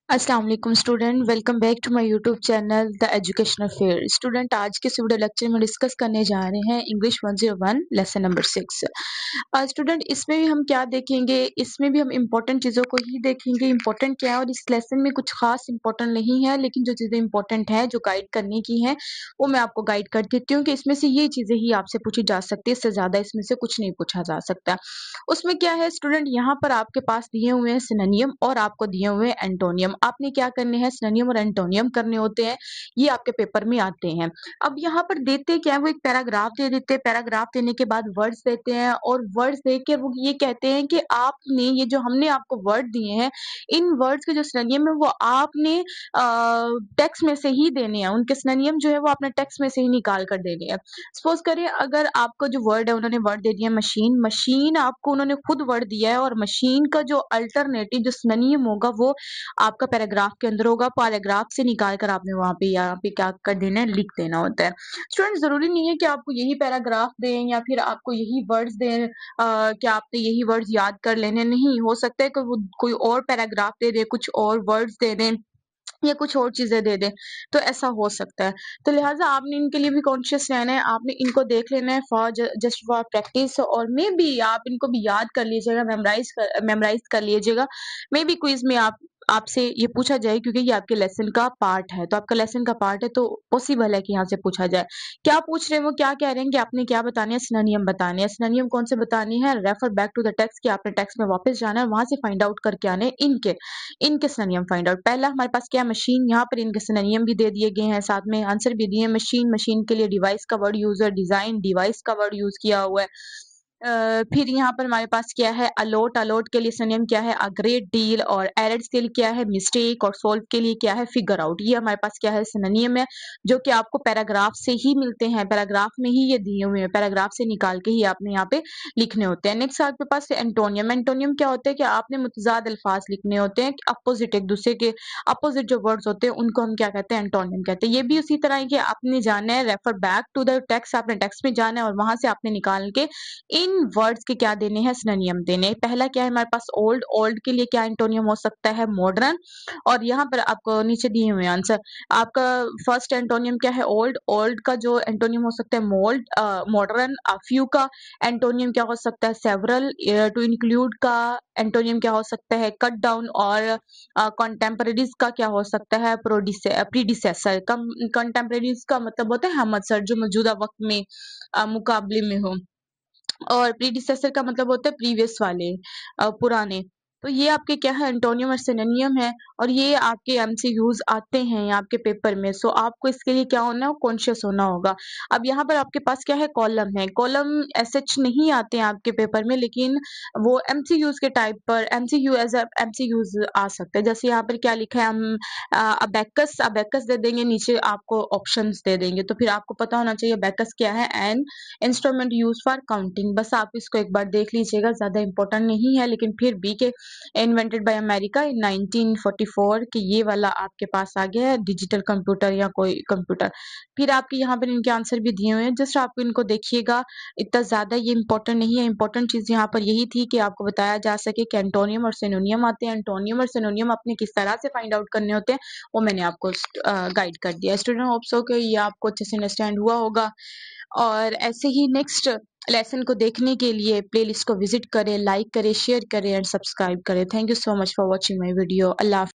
अस्सलाम वालेकुम student, welcome back to my YouTube channel the educational fair. Student, आज के इस वीडियो लेक्चर में डिस्कस करने जा रहे हैं इंग्लिश 101 लेसन नंबर 6। स्टूडेंट, इसमें भी हम क्या देखेंगे? इसमें भी हम इंपॉर्टेंट चीज़ों को ही देखेंगे। इंपॉर्टेंट क्या है, और इस लेसन में कुछ खास इंपॉर्टेंट नहीं है, लेकिन जो चीज़ें इंपॉर्टेंट है जो गाइड करने की हैं वो मैं आपको गाइड कर देती हूँ कि इसमें से ये चीज़ें ही आपसे पूछी जा सकती है, इससे ज़्यादा इसमें से कुछ नहीं पूछा जा सकता। उसमें क्या है स्टूडेंट, यहाँ पर आपके पास दिए हुए हैं सिनोनियम और आपको दिए हुए हैं एंटोनियम। आपने क्या करने हैं, सिनोनियम और एंटोनियम करने होते हैं, ये आपके पेपर में आते हैं। अब यहाँ पर देते क्या है, वो एक पैराग्राफ दे देते हैं, पैराग्राफ देने के बाद वर्ड्स देते हैं और वर्ड्स देके वो ये कहते हैं कि आपने ये जो हमने आपको वर्ड दिए हैं, इन वर्ड्स के जो सिनोनियम है वो आपने टेक्स्ट में से ही देने हैं। उनके सिनोनियम जो है वो आपने टेक्स्ट में से ही निकाल कर देने हैं। सपोज करिए, अगर आपको जो वर्ड है, उन्होंने वर्ड दे दिया मशीन, मशीन आपको उन्होंने खुद वर्ड दिया है और मशीन का जो अल्टरनेटिव जो सिनोनियम होगा वो आपका पैराग्राफ के अंदर होगा। पैराग्राफ से निकाल कर आपने वहां पे यहाँ पे क्या कर देना है, लिख देना होता है। स्टूडेंट, जरूरी नहीं है कि आपको यही पैराग्राफ दें या फिर आपको यही वर्ड्स दें, कि आपने यही वर्ड्स याद कर लेने, नहीं हो सकता है कि वो कोई और पैराग्राफ दे दे, कुछ और वर्ड्स दे दें या कुछ और चीजें दे दें, तो ऐसा हो सकता है। तो लिहाजा आपने इनके लिए भी कॉन्शियस रहना है, आपने इनको देख लेना है फॉर जस्ट फॉर प्रैक्टिस, और मे बी आप इनको भी याद कर लीजिएगा, मेमोराइज कर लीजिएगा। मे बी क्विज में आपसे ये पूछा जाए, क्योंकि ये आपके लेसन का पार्ट है। तो आपका लेसन का पार्ट है तो पॉसिबल है कि यहाँ से पूछा जाए। क्या पूछ रहे हैं, वो क्या कह रहे हैं कि आपने क्या बताने हैं, सिनोनियम बताने हैं। सिनोनियम कौन से बताने हैं? Refer back to the text, कि आपने टेक्स्ट में वापस जाना है, वहां से फाइंड आउट करके आने हैं इनके इनके सिनोनियम फाइंड आउट। पहला हमारे पास क्या है, मशीन। यहाँ पर इनके सिनोनियम भी दे दिए गए हैं, साथ में आंसर भी दिए हैं। मशीन, मशीन के लिए डिवाइस का वर्ड यूज है, डिजाइन डिवाइस का वर्ड यूज किया हुआ है। फिर यहाँ पर हमारे पास क्या है, अलॉट। अलॉट के लिए सिनोनियम क्या है, अ ग्रेट डील। और एरर्स के लिए क्या है, मिस्टेक। और सोल्व के लिए क्या है, फिगर आउट। ये हमारे पास क्या है, सिनोनियम है, जो कि आपको पैराग्राफ से ही मिलते हैं, पैराग्राफ में ही ये दिए हुए हैं, पैराग्राफ से निकाल के ही आपने यहाँ पे लिखने होते हैं। नेक्स्ट आपके पास एंटोनियम। एंटोनियम क्या होता है कि आपने मुतजाद अल्फाज लिखने होते हैं, अपोजिट, एक दूसरे के अपोजिट जो वर्ड्स होते हैं उनको हम क्या कहते हैं, एंटोनियम कहते हैं। ये भी उसी तरह है कि आपने जाना है, refer back to the text, आपने टेक्स्ट में जाना है और वहां से आपने निकाल के इन वर्ड्स के क्या देने हैं, सिनोनियम देने हैं। पहला क्या है हमारे पास, ओल्ड। ओल्ड के लिए क्या एंटोनियम हो सकता है, मॉडर्न। और यहाँ पर आपको नीचे दिए हुए आंसर, आपका फर्स्ट एंटोनियम क्या है, ओल्ड। ओल्ड का जो एंटोनियम हो सकता है, मोल्ड। मॉडर्न। फ्यू का एंटोनियम क्या हो सकता है, सेवरल। टू इंक्लूड का एंटोनियम क्या हो सकता है, कट डाउन। और कंटेम्परेरीज का क्या हो सकता है, प्रीडिसेसर। कंटेम्परेरीज का मतलब होता है हमअसर, जो मौजूदा वक्त में मुकाबले में हो। और प्रीडिसेसर का मतलब होता है प्रीवियस वाले, पुराने। तो ये आपके क्या है, एंटोनियम और सिनोनियम है, और ये आपके एमसीक्यूज आते हैं आपके पेपर में। सो आपको इसके लिए क्या होना है, कॉन्शियस होना होगा। अब यहाँ पर आपके पास क्या है, कॉलम है। कॉलम एसएच नहीं आते हैं आपके पेपर में, लेकिन वो एमसीक्यूज के टाइप पर एमसीक्यू एज एमसीक्यूज आ सकते हैं। जैसे यहाँ पर क्या लिखा है, हम अबेकस, अबेकस दे देंगे, नीचे आपको ऑप्शंस दे देंगे, तो फिर आपको पता होना चाहिए अबेकस क्या है। And instrument use for counting, बस आप इसको एक बार देख लीजिएगा, ज्यादा इंपॉर्टेंट नहीं है, लेकिन फिर भी के इन्वेंटेड बाय अमेरिका इन 1944 कि ये वाला आपके पास आ गया है, डिजिटल कंप्यूटर या कोई कंप्यूटर। फिर आपके यहाँ पर इनके आंसर भी दिए हुए हैं, जस्ट आप इनको देखिएगा, इतना ज्यादा ये इंपॉर्टेंट नहीं है। इंपॉर्टेंट चीज यहाँ पर यही थी कि आपको बताया जा सके कि एंटोनियम और सिनोनियम आते हैं। एंटोनियम और सिनोनियम अपने किस तरह से फाइंड आउट करने होते हैं वो मैंने आपको गाइड कर दिया। स्टूडेंट, होप सो कि ये आपको अच्छे से अंडरस्टैंड हुआ होगा। और ऐसे ही नेक्स्ट लेसन को देखने के लिए प्लेलिस्ट को विजिट करें, लाइक करें, शेयर करें एंड सब्सक्राइब करें। Thank you so much for watching my video. अल्लाह हाफ़िज़।